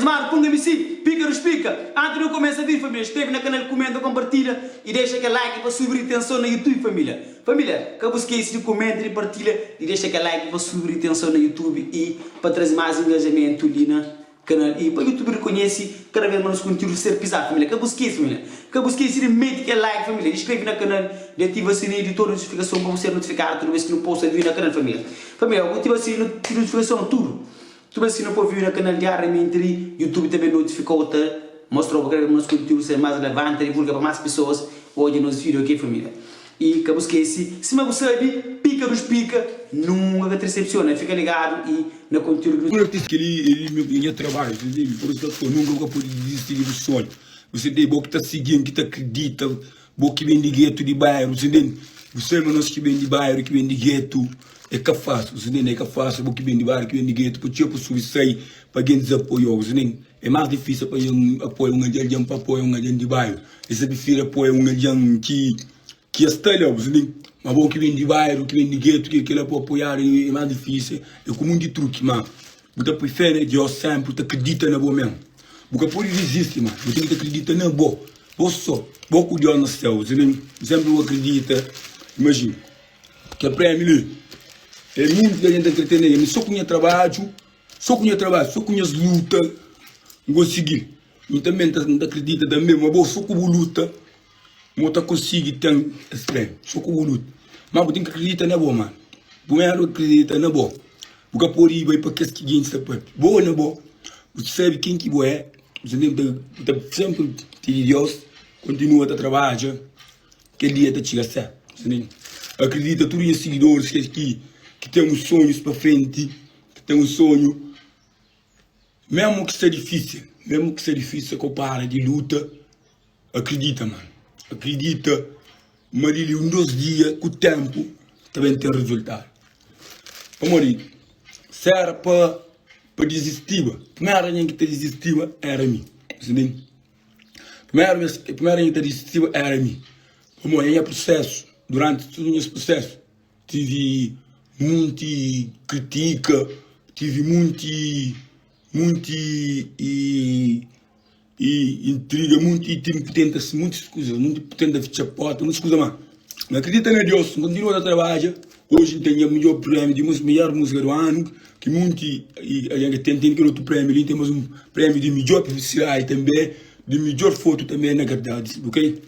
família. Mano, punga-me sim, pica nos pica. Antes não começa a vir, família. Esteve na canal, comenta, compartilha e deixa aquele like para subir atenção no YouTube, família. Família, que busquei esse comenta e partilha e deixa aquele like para subir atenção no YouTube e para trazer mais engajamento ali na canal. E para o YouTube reconhece cada vez mais conteúdo ser pisado, família. Que busquei, família. Que busquei esse mete aquele like, família. Inscreve no canal, ativa o sininho de toda notificação para você notificar toda vez que não posta vir no canal, família. Família, ativa o sininho de notificação, tudo. Tu se não pode vir no canal diariamente, YouTube também notificou, mostrou que os conteúdos são mais relevantes, divulga para mais pessoas hoje nos vídeos aqui, família. E que esquece, se não sabe, pica nos pica, nunca te decepciona, fica ligado e no conteúdo. Por isso que ele trabalho, por isso que eu nunca pude desistir do sonho. Você tem boa que está seguindo, que está acredita, boa que vem de gueto de bairro, você entende? Você não que vem de bairro, que vem de gueto. É que fácil, você nem é que fácil, porque vem de bairro, que vem de gueto, porque eu posso sair para quem desapoiou, você nem é mais difícil para apoiar um agente para apoiar um agente de bairro. Esse prefiro apoiar um agente que está lá, você nem, mas bom que vem de bairro, que vem de gueto, que ele pode apoiar é mais difícil, é como um de truque, mas você prefere Deus sempre, você acredita na boa mesmo, porque pode desistir, mas você tem que acreditar na boa, você só, boa com Deus no céu, você nem, sempre acredita, imagina, que é prêmio. É muito que a gente entretener, mas só conheço trabalho, só conheço luta, não vou seguir. Eu também não acredito também, mas só com luta, não consigo ter esse prêmio, só com luta. Mas eu tenho que acreditar na boa, mano. Primeiro acredita na boa. Porque por aí vai para que a gente está perto. Boa na boa, você sabe quem que é, você sempre te Deus, continua a trabalhar, que dia está chegando certo. Acredita todos os seguidores que tem uns sonhos para frente, que tem um sonho, mesmo que seja difícil comparar de luta, acredita, mano, acredita, mas ele um dos dias, com o tempo, também tem resultado. Vamos se era para desistir, primeiro gente que desistiu era mim, entendeu? Primeiro gente que desistiu era mim. Vamos aí, processo, durante todo esse processo, tive muita crítica, tive muita intriga, muitas coisas, muito tenta fechar a porta, muitas coisas, mas não acredita em Deus, continua a trabalhar. Hoje tem o melhor prêmio de melhor música do ano, que a gente tem outro prêmio, temos um prêmio de melhor publicidade também, de melhor foto também, na verdade, ok?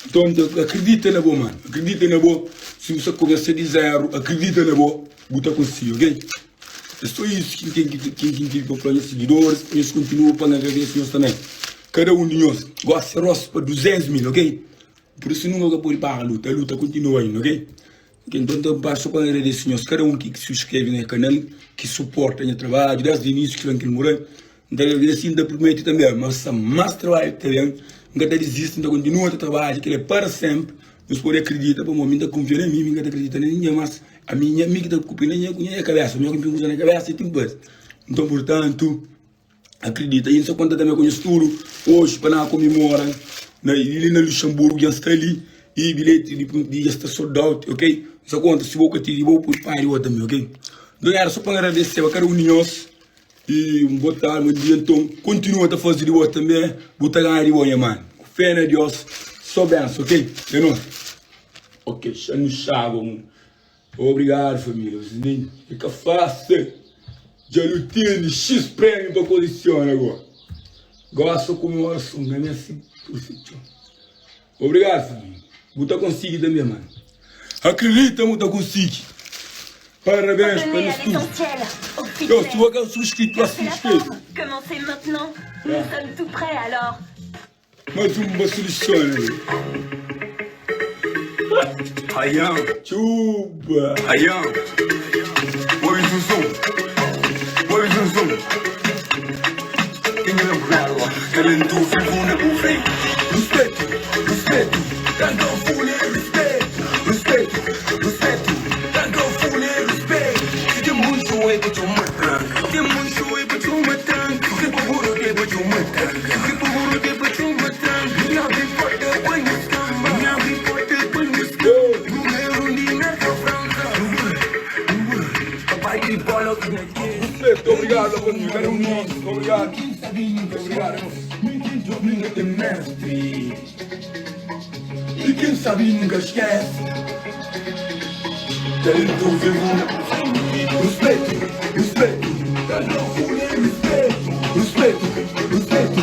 Então, acredita na boa, mano. Acredita na boa. Se você começar de zero, acredita na boa. Você consegue, ok? É só isso que tem que para os seguidores. Eles continuam para agradecer nós também. Cada um de nós gosta de rosto para 200 mil, ok? Por isso nunca pode parar a luta continua ainda, ok? Então, eu passo para agradecer nós. Cada um que se inscreve no canal, que suporta o trabalho, desde o início que ele morreu. Então, agradecer ainda promete também, mas mais trabalho também. Nunca desiste, então continua a trabalhar, que ele é para sempre. Nós podemos acreditar, para o momento, confia em mim, nunca acredita em ninguém, mas a minha amiga está ocupando a cabeça, a minha amiga usa na cabeça e tem coisa. Então, portanto, acredita. E isso conta também com o estudo, hoje, para não comemorar, ele na Luxemburgo, já está ali, e bilhete de já está soldado, ok? Isso conta, se vou te vou por pai e também, ok? Então, era só para agradecer a cada um de nós. E boa tarde, bom dia, então, continua a fazer de boa também, botar ganhar de boa, mano. Fé na Deus, só benção, ok? É nóis. Ok, no chave, obrigado, família. Fica fácil. Já não tem X prêmio para colecionar agora. Gosto de comemoração, não é assim por sítio. Obrigado, família. Botar consigo também, mano. Acredita, botar consigo. Parabéns pelo estudo. Eu sou aquele subscrito assistir. Commencez maintenant. Nous sommes tout prêts alors. Mais uma solução ali. Ayam. Chuba. Ayam. Oi, Zuzum. Oi, Zuzum. Quem é o bravo? Querendo vivo na buffet. Respeito. Tanto fully respeito. Tanto fully respeito. Tem muito oi para tu matar. Tem muito oi para tu matar. Tem pouco que para tu matar. Tem pouco que para tu matar. Não me importa quando escamba. Não me importa quando escamba. Número nem na França. Papai de bola que me quer. Obrigado, obrigado. obrigado. Ninguém domina tem mestre. E quem sabe nunca esquece. Talento vivo. Respeito, respeito. Não fule respeito. Respeito, respeito.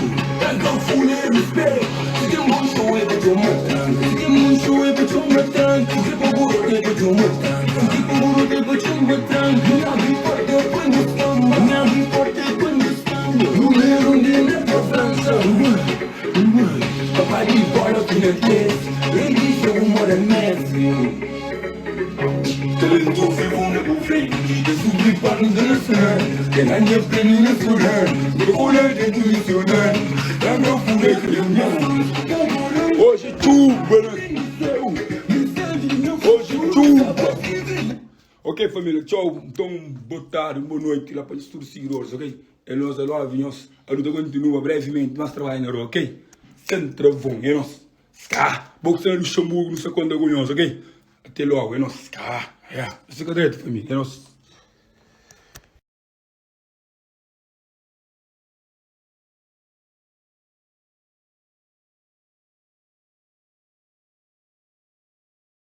Não fule respeito. Se tem um show é pra te matar. Se tem um show é pra te matar. Se tem um burro é pra te matar. Se tem um burro é pra te matar. Não importa quando estamos. Não importa quando estamos. Número de na França. Papai de bola que não tem. Ele diz que o humor é mestre. Talento vivo na bufete. Eu subi para o nacional. Que na minha pena nacional. Eu vou lá dentro do nacional. É meu fundo criminal. Hoje chuva. Hoje chuva. Ok, família. Tchau. Então, boa tarde, boa noite. Lá para os todos os seguidores, ok? É nós, é lá, vinhos. A luta continua brevemente. Nós trabalhamos na rua, ok? Sem travão, é nós. Boxando no Xamburgo, não sei quando é ok? Até logo, é nosso. É, esse é o família, é nosso.